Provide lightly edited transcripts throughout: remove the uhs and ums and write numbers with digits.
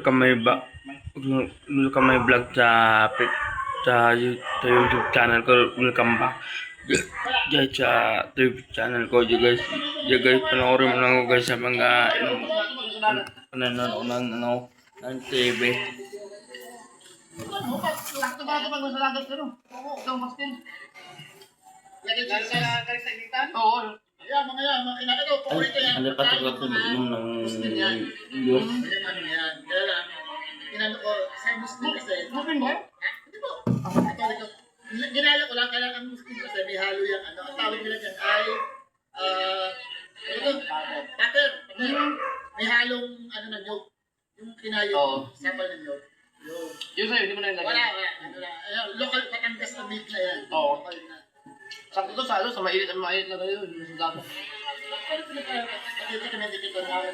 welcome my vlog sa YouTube channel ko. Welcome back guys sa YouTube channel ko. Guys, panoorin mo lang ako guys sa mga nanonood ng TV. Sakto ba ito pag masalagat ka no? Itong pastil. Lagi sa kalitan? Oo. Ayan, mga kinaka daw. Paborito yan. Ano pa ito ko mag-inom ng juice? Yan. Kaya lang, kinano ko, sa Muslim kasi. Muslim ba? Hindi po. Ito. Ginalo ko lang, kaya lang ang Muslim kasi may halo yan. Ang tawag nila dyan ay, pater. May halong, na nyog. Yung kinayo, sapal ng nyog. Yung sa'yo, hindi mo na yung lagyan? Wala. Local Batangas na meat na yan. Oo. Sakto to sa mainit na tayo. Yung sa dapat. Dito kami dito na.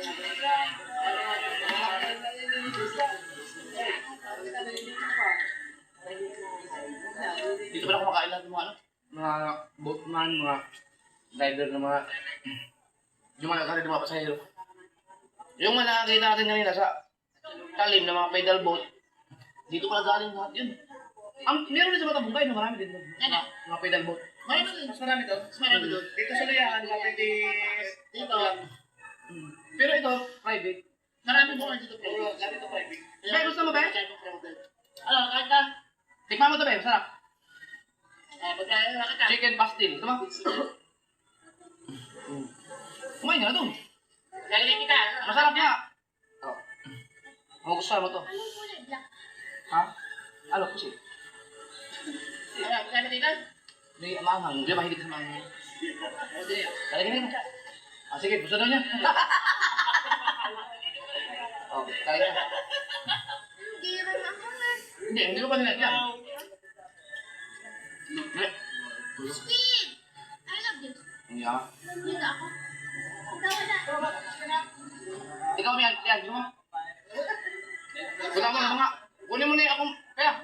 Dito ba na kumakain lahat ng mga boatman, mga driver na mga yung mga kasi mga pasahero. Yung mga nakakita natin kanina sa talim ng mga pedal boat, dito pala galing lahat yun. Meron din sa Batabungkay, no? Marami din. Mga pedal boat. Mas marami doon. Dito sa Layan, dito. Pero ito, private. Marami mo dito private. Dito private. Be, gusto mo, Be? Ano, kahit ka? Tikman mo ito, Be. Masarap. Chicken pastil. Ito ba? Kumain nga doon. Galing kita. Masarap nga. Magustuhan mo to. Ha? Ano po siya? Ano, kaya dito? May maanghang. Hindi mahilig sa maanghang. Talagyan mo. Sige, gusto daw niya. Talagyan. Hindi ko pa nilagyan. Steve! I love this. Hindi ka. Dito ako. Ikaw may gusto mo? Punta mo na mga. Kunin mo na yung akong. Kaya.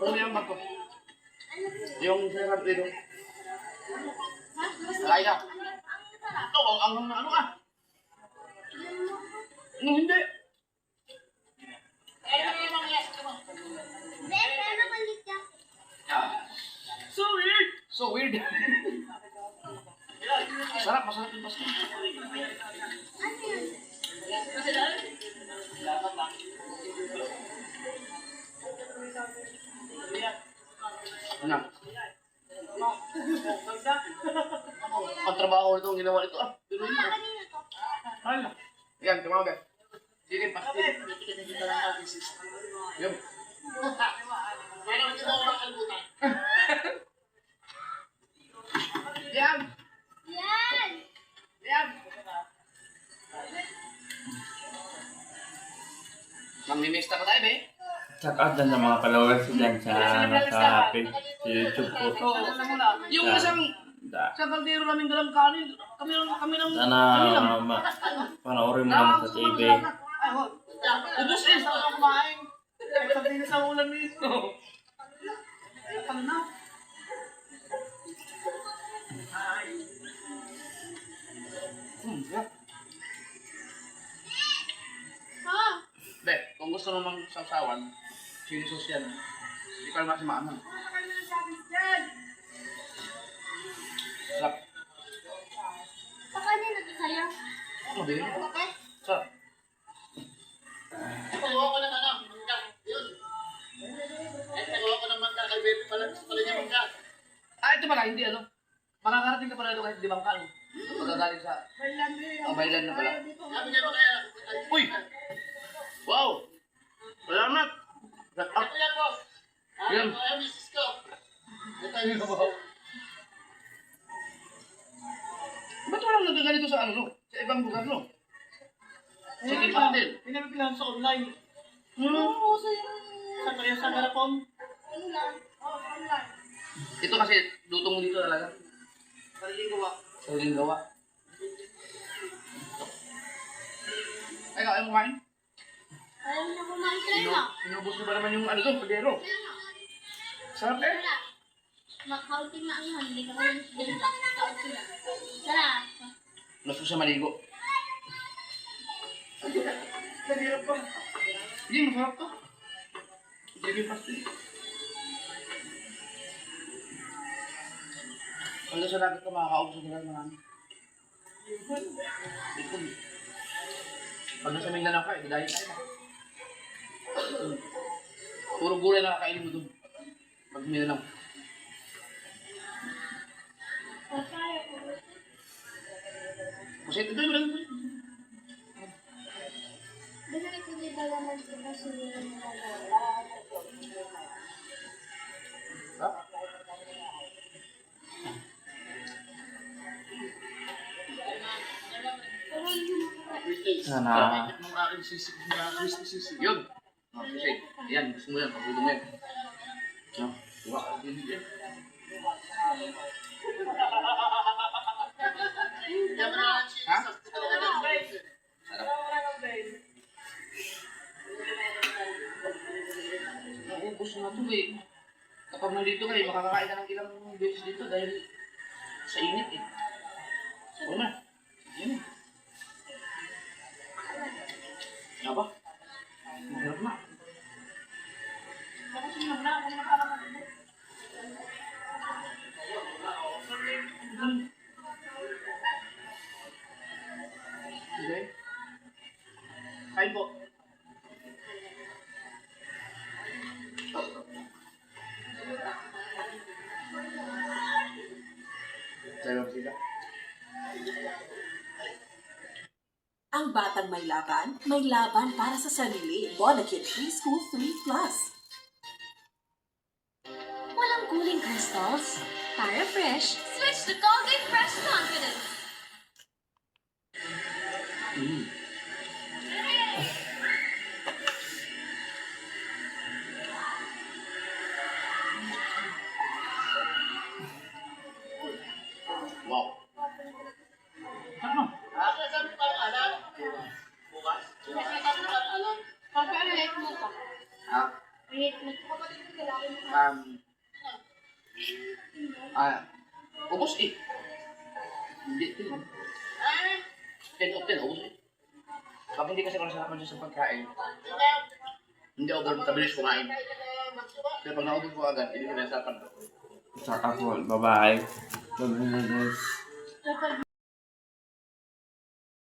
Kunin mo yung bag ko. Yung sarap dito. Alay na. Ito, ang ano ka. Hindi. So weird. So weird. Sarap, masarap yung pastil. Ano? Ang trabaho ito, ang ginawa nito. Pero yun. Hala. Yan, tumawag. Chicken pastil. Yan. Yan. Yan! Yan. Mamimista pa tayo, be. Shout out dyan sa mga followers dyan sa YouTube ko. Yung isang sa baldero namin dalang kanin, kami lang Sana panoorin mo naman sa TV. Ubus eh, sa ako kumain. Sabi na sa ulan mismo. Ano na? Oh! Be, kung gusto mo mang sawsawan, chili sauce yan. Hindi ka naman si maanang. Sarap. Pakanin natin sa'yo. Ano ba yun? Okay? Sarap. Pagawa ko ng mangga. Yun. Pagawa ko ng mangga. Kay baby pala niya mangga. Ito pala, hindi ano. Makakarating ka pala ito kahit di bangka. Magagaling sa Baylan na pala. Sabi niya ba kaya? Uy! Wow! Salamat! Ito yan, boss. Yan. Ay, misis ko. Ito yung Ba't walang nagaganito sa ano, no? Sa ibang lugar, no? Chicken pastil. Pinapilan sa online. Oo, sa'yo. Sa garapon. Ano lang? Oo, online. Ito kasi lutong mo dito talaga. Sariling gawa. Ay, kaya mo kumain? Ayaw na kumain sa'yo na. Inubos mo ba naman yung ano doon, pagdero? Sarap eh. Wala. Makaunting na ang hindi ka naman ganito. Sarap. Gusto siya maligo. Nagirap pa. Hindi, masarap to. Hindi pastil. Wala sa dagat ka makakaubos sa dagat marami. Dito. Pag nasa Mindanao ka, dahil tayo na. Puro gulay na kakainin mo doon. Pag Mindanao. Kasi ito doon, wala doon. Bigyan ko din dalaman sa basura ng Ha? Sana. Nung aking sisig, crispy sisig. Yun. Sisig. Yan, gusto mo yan. Pag-ulo mo yan. No? Diba? Yan. Ha? Naubos na ito eh. Kapag nandito kayo, makakakain ka ng ilang beses dito dahil sa init eh. Oo na. Yan eh. Aba? Mahirap na. Sige. Kain po. Sayo sila. Ang batang may laban para sa sarili. Bonakid Preschool 3 Plus. Walang cooling crystals. Para fresh, switch to Colgate Fresh Confidence. Wow. Ano? Sabi ko parang alam. Bukas? Sabi ko parang alam. Papa, ano rate mo ka? Ha? Rate mo ka. Ubos eh. Hindi ito eh. 10 of 10, ubos eh. Kapag hindi kasi ako nasarapan siya sa pagkain, hindi ako ganun kabilis kumain. Kaya pag naubos ko agad, hindi ko nasarapan. Saka po. Bye-bye. Bye-bye guys. Kapag